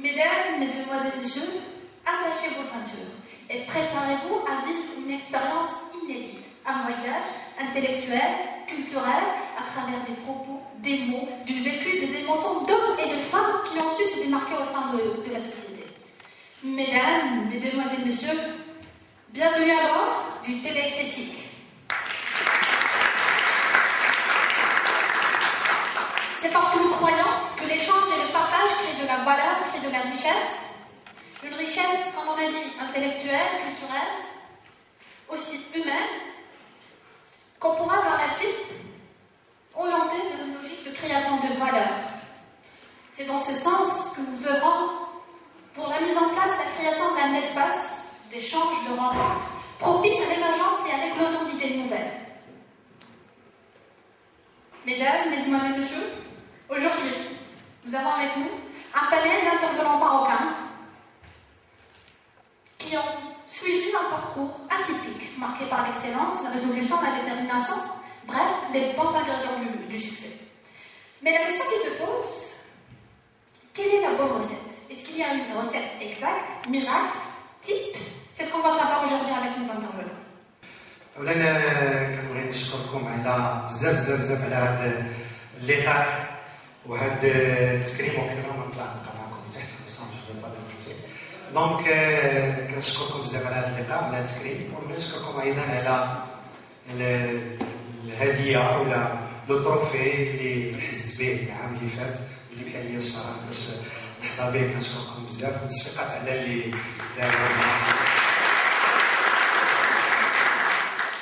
Mesdames, Mesdemoiselles, Messieurs, attachez vos ceintures et préparez-vous à vivre une expérience inédite. Un voyage intellectuel, culturel, à travers des propos, des mots, du vécu, des émotions d'hommes et de femmes qui ont su se démarquer au sein de la société. Mesdames, Mesdemoiselles, Messieurs, bienvenue à bord du TEDx ESSIC. C'est parce que nous croyons que l'échange et le partage créent de la valeur, créent de la richesse. Une richesse, comme on a dit, intellectuelle, culturelle, aussi humaine, qu'on pourra par la suite orienter vers une logique de création de valeur. C'est dans ce sens que nous œuvrons pour la mise en place, la création d'un espace d'échange, de rencontres, propice à l'émergence et à l'éclosion d'idées nouvelles. Mesdames, Mesdemoiselles, Messieurs, aujourd'hui, nous avons avec nous un panel d'intervenants marocains qui ont suivi un parcours atypique, marqué par l'excellence, la résolution, la détermination, bref, les bons ingrédients du succès. Mais la question qui se pose, quelle est la bonne recette? Est-ce qu'il y a une recette exacte, miracle, type? C'est ce qu'on va savoir aujourd'hui avec nos intervenants. اولا كنبغي نشكركم على بزاف على هذا اللقاء وهذا التكريم وكنا ما نطلع نلقى معكم تحت دونك كنشكركم بزاف على هذا اللقاء على التكريم ونشكركم ايضا على الهديه او لو تروفي اللي حزت به العام اللي فات واللي كان لي الشرف باش نحظى به. كنشكركم بزاف ومتفقات على اللي داروا.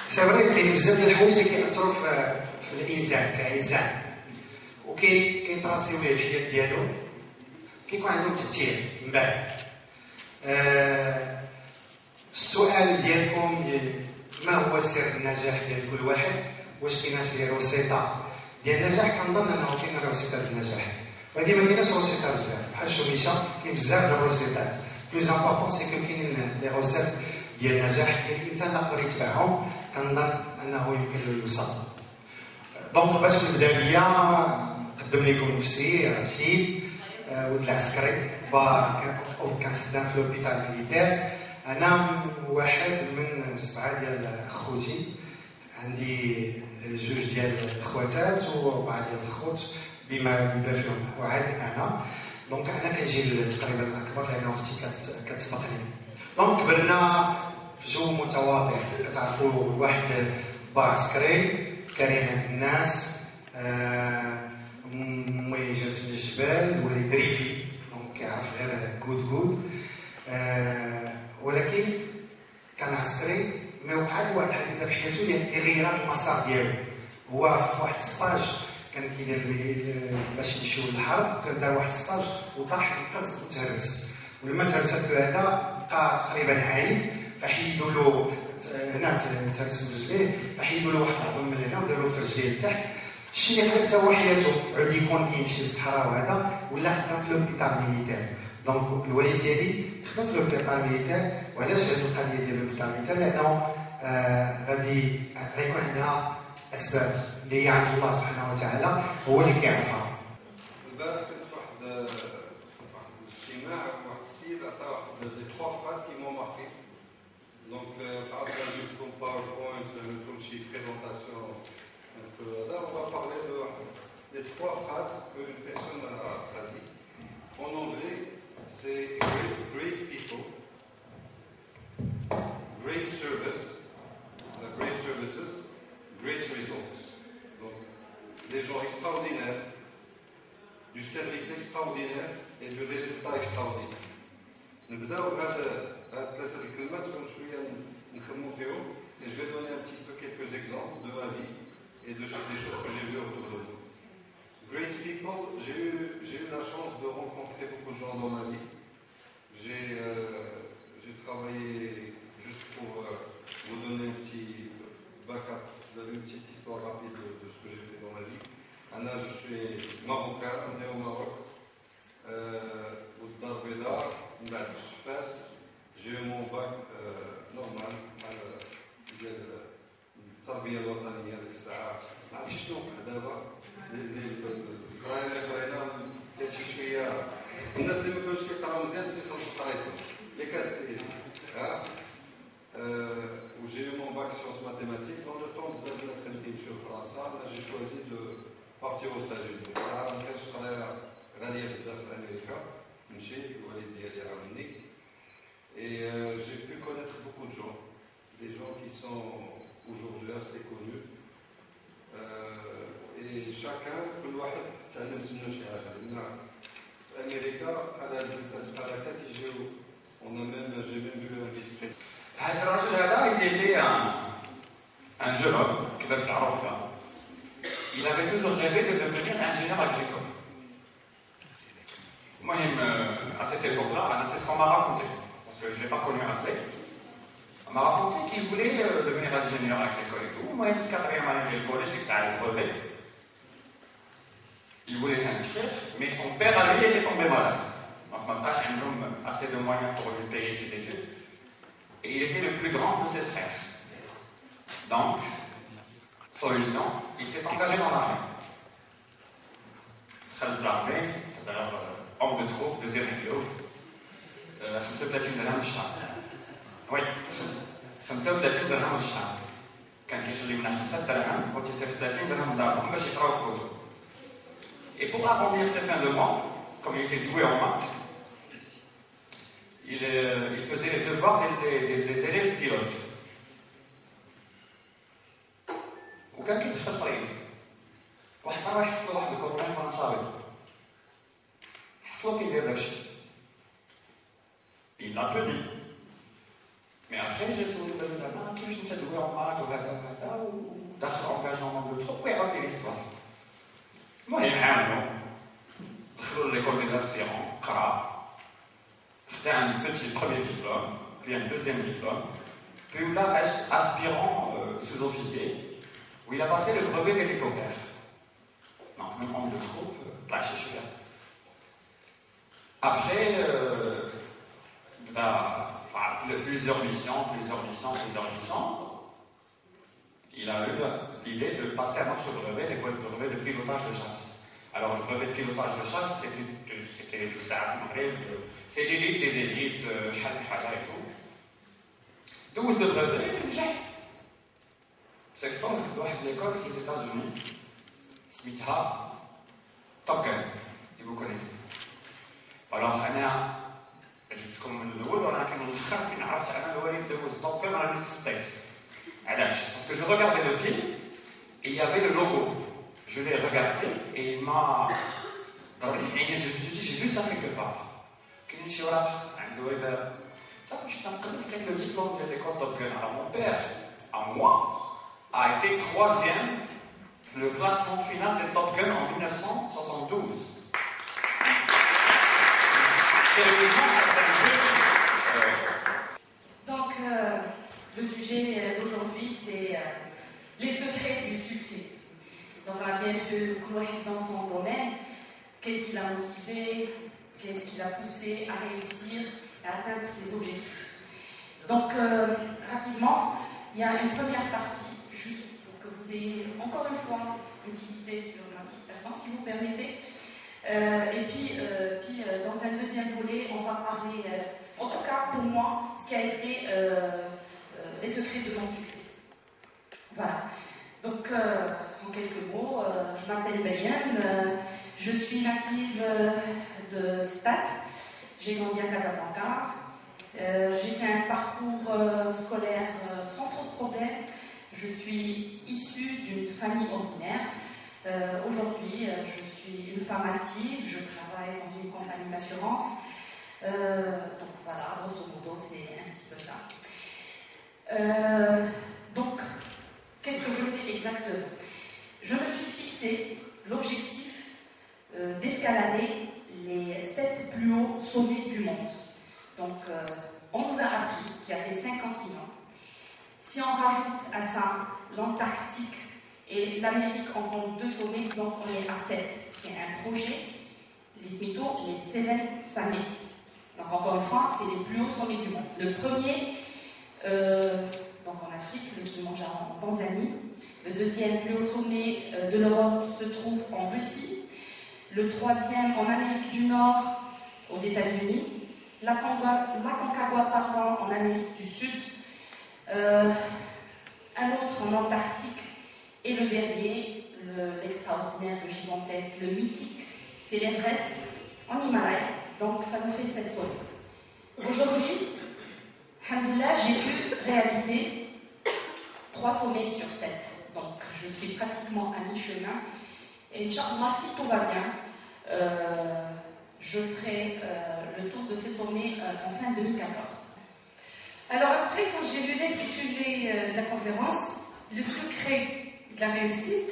سي فري كاين بزاف ديال الحوايج اللي كيأثروا في الانسان كانسان وكيتراسيو ليه الحياه ديالو كيكون عندهم تاثير من بعد. السؤال ديالكم ما هو سر النجاح ديال كل واحد؟ واش كاينه شي روسيطه ديال النجاح؟ كنظن انه كاينه روسيطه ديال النجاح ولكن ما كايناش روسيطه بزاف بحال الشوميشه. كاين بزاف ديال الروسيطات. بلوز امبورطون سي كو كاين لي روسيط ديال النجاح الانسان يقدر يتبعهم. كنظن انه يمكن له يوصل. دونك باش نبدا بيا نقدم لكم نفسي رشيد ولد العسكري كان خدام في لوبيتال ميليتير. انا واحد من 7 ديال خوتي، عندي 2 ديال الخواتات و4 ديال الخوت بما فيهم وعاد انا. دونك انا كنجي تقريبا الاكبر لان اختي كتسبقني. دونك كبرنا في جو متواضع. كتعرفوا واحد با عسكري كريم الناس، امي جات من الجبال ولي دريفي دونك كيعرف غير كود ولكن كان عسكري. ما وقعت واحد الحادثه في حياته اللي غيرات المسار ديالو. هو في واحد السطاج كان كيدير باش يمشيو للحرب، كان دار واحد السطاج وطاح يقز وتهرس. ولما تهرسات له هذا بقى تقريبا عايم، فحيدوا له هنا تهرس من رجليه، فحيدوا له واحد العظم من هنا وداروا في رجليه لتحت. الشيء اللي حتى هو حياته عاد يكون كيمشي للصحراء وهذا ولا خدام في لوبيتال ميليتير. دونك الوالد ديالي خدام في لوبيتال ميليتير. وعلاش هذه القضيه ديال لوبيتال ميليتير؟ لانه غادي غيكون عندها اسباب اللي عند الله سبحانه وتعالى هو اللي كيعرفها. البارح كنت في واحد الاجتماع واحد السيد عطى واحد دي 3 phrases qui m'ont marqué. Donc par rapport à une PowerPoint, comme si présentation un peu hasard, on va parler des 3 phrases qu'une personne a dit. En anglais, c'est great people, great service, great services, great results. Donc, des gens extraordinaires, du service extraordinaire et du résultat extraordinaire. نبداو بهذا 3 الكلمات ونشويه نخمو فيهم. Et je vais donner un petit peu quelques exemples de ma vie et des choses que j'ai vues autour de moi. Great people, j'ai eu la chance de rencontrer beaucoup de gens dans ma vie. J'ai travaillé, juste pour vous donner un petit backup, vous avez une petite histoire rapide de ce que j'ai fait dans ma vie. Anna, je suis marocain, né au Maroc, au Darbeda, j'ai eu mon bac normal, التربيه الوطنيه ديك الساعه ما عرفتش شنو دابا القرايه اللي قرينا كانت شي شويه الناس اللي ما كانوش كيقراو مزيان تيخلصوا قرايتهم ياك السيد وجي eu mon bac sciences mathématiques dans le temps بزاف الناس كانوا كيمشيو لفرنسا انا جي choisi de partir aux États-Unis صراحه ما كانش قرايه غاليه بزاف في امريكا مشيت الوالد ديالي عاوني et j'ai pu connaître beaucoup de gens des gens qui sont aujourd'hui assez connus et chacun كل واحد تعلمت منه شي حاجه لان امريكا على الجلسات الحركات يجيو on a même j'ai même vu un vice-président. هذا الرجل هذا il était un jeune homme كما في العرب il avait toujours rêvé de devenir ingénieur agricole. المهم à cette époque-là c'est ce qu'on m'a raconté parce que je ne l'ai pas connu assez. On m'a raconté qu'il voulait devenir ingénieur agricole et tout. Moi, il était 4e année de collège, je sais que ça allait crever. Il voulait s'inscrire, mais son père à lui était tombé malade. Donc, ma tâche, un homme assez de moyens pour lui payer ses études. Et il était le plus grand de ses frères. Donc, solution, il s'est engagé dans l'armée. Chef l'armée, c'est-à-dire homme de troupe, deuxième héros. Je me suis platine de l'Amchar. Oui, 35 درهم الشهر كان كيخلي لنا 5 دراهم و 39 درهم دارهم باش يقراو في كتب. Et pour arrondir ses fins de mois, comme il était doué en maths, il faisait les devoirs des élèves pilotes. وكان كيدخل في الطريق واحد المره يحصلوا واحد الكوبرين فرنساوي حصلوا كيدير داكشي il l'a tenu. Mais après, j'ai fait une bonne là-bas, puis je me suis doué en maths, ou d'être engagé en anglais, trop pour raconter l'histoire. Moi, il y a un an, je suis à l'école des aspirants, CRA. C'était un petit premier diplôme, puis un deuxième diplôme, puis là, aspirant sous-officier, où il a passé le brevet d'hélicoptère. Donc, même homme de troupe, là, je suis là. Après, plusieurs missions, il a eu l'idée de passer un autre brevet, le brevet de pilotage de chasse. Alors le brevet de pilotage de chasse, c'était tout ça, c'est l'élite des élites, et tout. 12 de brevet, j'ai. C'est ce qu'on a fait l'école aux États-Unis, Smith-Ha, Top Gun, si vous connaissez. Alors, جبتكم من الاول وانا كنوخر فين عرفت انا الوالد دوز طوب كان راني تصديت علاش parce que je regardais le film et il y avait le logo je l'ai regardé et il m'a ضربني في عيني je me suis dit j'ai vu ça quelque part كاين شي ورق عند الوالد صافي مشيت نقلب لقيت le diplôme de l'école Top Gun alors mon père à moi a été 3e le classement final de Top Gun en 1972. Donc, le sujet d'aujourd'hui, c'est les secrets du succès. Donc, on a bien vu Chloé dans son domaine. Qu'est-ce qui l'a motivé? Qu'est-ce qui l'a poussé à réussir, à atteindre ses objectifs? Donc, rapidement, il y a une première partie, juste pour que vous ayez encore une fois une petite idée sur ma petite personne, si vous permettez. Et puis, dans un deuxième volet, on va parler, en tout cas pour moi, ce qui a été les secrets de mon succès. Voilà. Donc, en quelques mots, je m'appelle Mariam, je suis native de Stade, j'ai grandi à Casablanca, j'ai fait un parcours scolaire sans trop de problèmes, je suis issue d'une famille ordinaire. Aujourd'hui, je suis une femme active, je travaille dans une compagnie d'assurance. Donc voilà, grosso modo, c'est un petit peu ça. Donc, qu'est-ce que je fais exactement? Je me suis fixé l'objectif d'escalader les 7 plus hauts sommets du monde. Donc, on nous a appris qu'il y avait 5 continents. Si on rajoute à ça l'Antarctique, et l'Amérique en compte 2 sommets, donc on est à 7. C'est un projet, les Smithos, les Seven Summits. Donc encore une fois, c'est les plus hauts sommets du monde. Le premier, donc en Afrique, le Kilimanjaro en Tanzanie. Le deuxième plus haut sommet de l'Europe se trouve en Russie. Le troisième en Amérique du Nord, aux États-Unis, l'Aconcagua pardon, en Amérique du Sud, un autre en Antarctique, et le dernier, l'extraordinaire, le gigantesque, le mythique, c'est l'Everest en Himalaya. Donc ça nous fait 7 sommets. Aujourd'hui, alhamdoulilah, j'ai pu réaliser 3 sommets sur 7. Donc je suis pratiquement à mi-chemin. Et Inch'Allah, si tout va bien, je ferai le tour de ces sommets en fin 2014. Alors après, quand j'ai lu l'intitulé de la conférence, le secret de la réussite,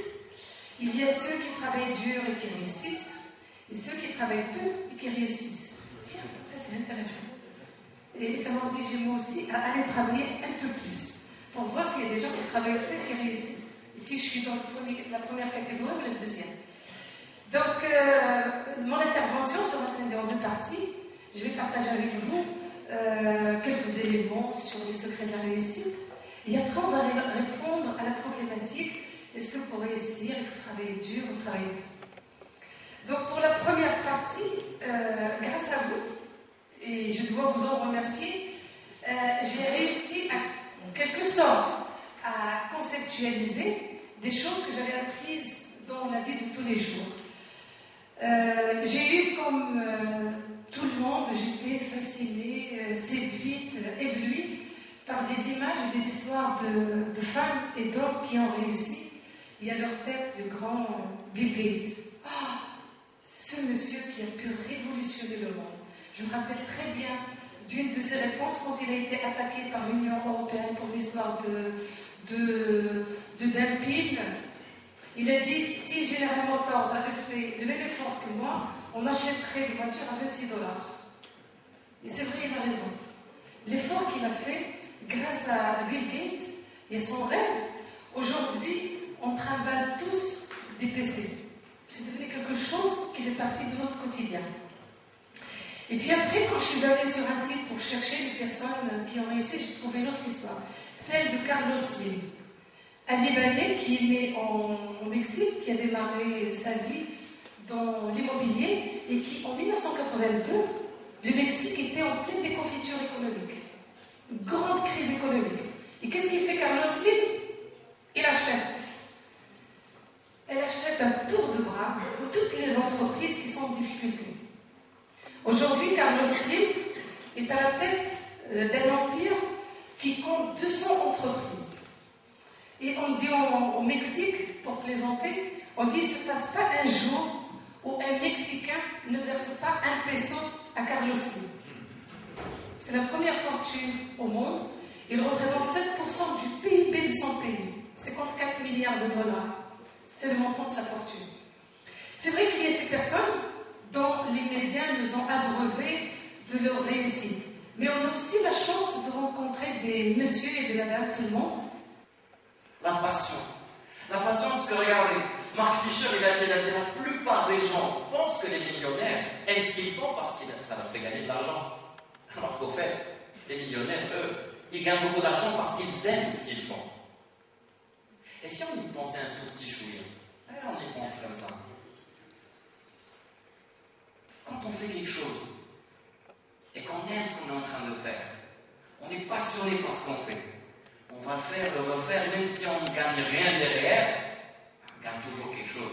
il y a ceux qui travaillent dur et qui réussissent, et ceux qui travaillent peu et qui réussissent. Tiens, ça c'est intéressant. Et ça m'a obligé moi aussi à aller travailler un peu plus, pour voir s'il y a des gens qui travaillent peu et qui réussissent. Et si je suis dans la première catégorie ou la deuxième. Donc, mon intervention sera scindée en 2 parties. Je vais partager avec vous quelques éléments sur les secrets de la réussite. Et après, on va répondre à la problématique: est-ce que pour réussir, il faut travailler dur ou travailler peu? Donc, pour la première partie, grâce à vous, et je dois vous en remercier, j'ai réussi, en quelque sorte, à conceptualiser des choses que j'avais apprises dans la vie de tous les jours. J'ai eu, comme tout le monde, j'étais fascinée, séduite, éblouie par des images et des histoires de femmes et d'hommes qui ont réussi. Et à leur tête, le grand Bill Gates. Ah, ce monsieur qui a pu révolutionner le monde. Je me rappelle très bien d'une de ses réponses quand il a été attaqué par l'Union européenne pour l'histoire de dumping. Il a dit: si General Motors avait fait le même effort que moi, on achèterait des voitures à $26. Et c'est vrai, il a raison. L'effort qu'il a fait, grâce à Bill Gates et son rêve, aujourd'hui, on trimballe tous des PC. C'est devenu quelque chose qui fait partie de notre quotidien. Et puis après, quand je suis allée sur un site pour chercher les personnes qui ont réussi, j'ai trouvé une autre histoire. Celle de Carlos Slim, un Libanais qui est né au Mexique, qui a démarré sa vie dans l'immobilier et qui, en 1982, le Mexique était en pleine déconfiture économique. Une grande crise économique. Et qu'est-ce qu'il fait, Carlos Slim? Il achète. Elle achète un tour de bras toutes les entreprises qui sont en difficulté. Aujourd'hui, Carlos Slim est à la tête d'un empire qui compte 200 entreprises. Et on dit au Mexique, pour plaisanter, on dit: il ne se passe pas un jour où un Mexicain ne verse pas un peso à Carlos Slim. C'est la première fortune au monde. Il représente 7% du PIB de son pays, 54 milliards de dollars. C'est le montant de sa fortune. C'est vrai qu'il y a ces personnes dont les médias nous ont abreuvés de leur réussite. Mais on a aussi la chance de rencontrer des messieurs et de madame tout le monde. La passion. La passion, parce que regardez, Mark Fisher, il a dit la plupart des gens pensent que les millionnaires aiment ce qu'ils font parce que ça leur fait gagner de l'argent. Alors qu'au fait, les millionnaires, eux, ils gagnent beaucoup d'argent parce qu'ils aiment ce qu'ils font. Et si on y pensait un tout petit chouïa, on y pense comme ça. Quand on fait quelque chose et qu'on aime ce qu'on est en train de faire, on est passionné par ce qu'on fait. On va le faire, le refaire, et même si on ne gagne rien derrière, on gagne toujours quelque chose.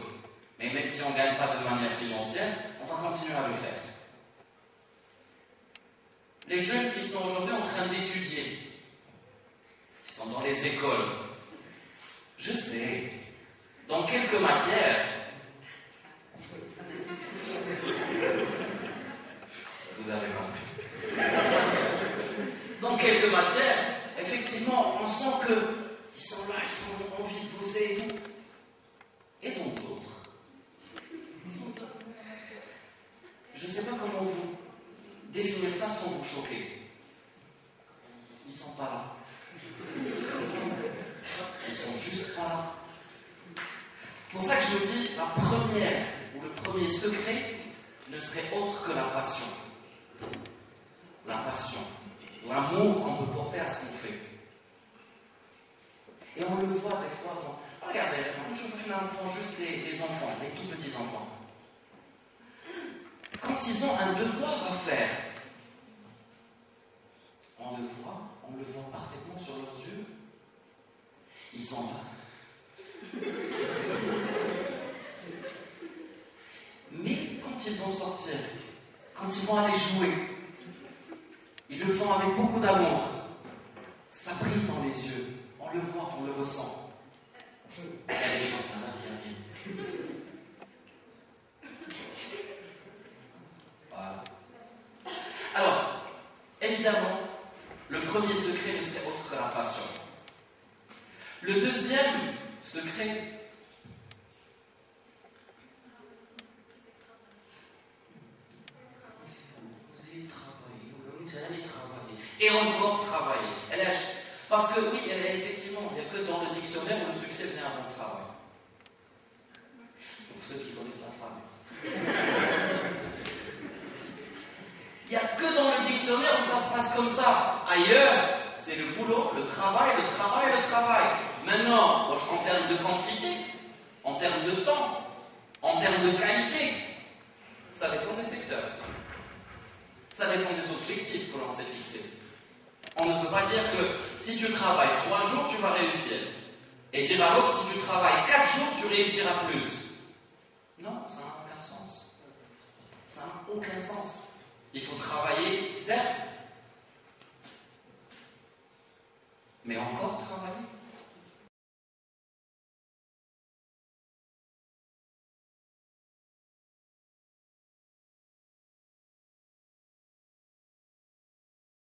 Mais même si on ne gagne pas de manière financière, on va continuer à le faire. Les jeunes qui sont aujourd'hui en train d'étudier, qui sont dans les écoles, je sais, dans quelques matières, vous avez compris. Dans quelques matières, effectivement, on sent qu'ils sont là, ils ont envie de bosser et tout. Et donc d'autres. Je ne sais pas comment vous définir ça sans vous choquer. Ils ne sont pas là. Ils sont juste pas là. C'est pour ça que je me dis, la première ou le premier secret ne serait autre que la passion. La passion. L'amour qu'on peut porter à ce qu'on fait. Et on le voit des fois dans... Regardez, je prends juste les enfants, les tout petits enfants. Quand quand ils ont un devoir à faire, on le voit parfaitement sur leurs yeux. Ils sont là. Mais quand ils vont sortir, quand ils vont aller jouer, ils le font avec beaucoup d'amour. Ça brille dans les yeux. On le voit, on le ressent. Il y a des choses bizarres qui arrivent. Voilà. Alors, évidemment, le premier secret ne serait autre que la passion. Le deuxième secret, et encore travailler. Parce que oui, effectivement, il n'y a que dans le dictionnaire où le succès vient avant le travail. Pour ceux qui connaissent la femme. Il n'y a que dans le dictionnaire où ça se passe comme ça. Ailleurs, c'est le boulot, le travail, le travail, le travail. Maintenant, en termes de quantité, en termes de temps, en termes de qualité, ça dépend des secteurs. Ça dépend des objectifs que l'on s'est fixés. On ne peut pas dire que si tu travailles 3 jours, tu vas réussir. Et dire à l'autre, si tu travailles 4 jours, tu réussiras plus. Non, ça n'a aucun sens. Ça n'a aucun sens. Il faut travailler, certes, mais encore travailler.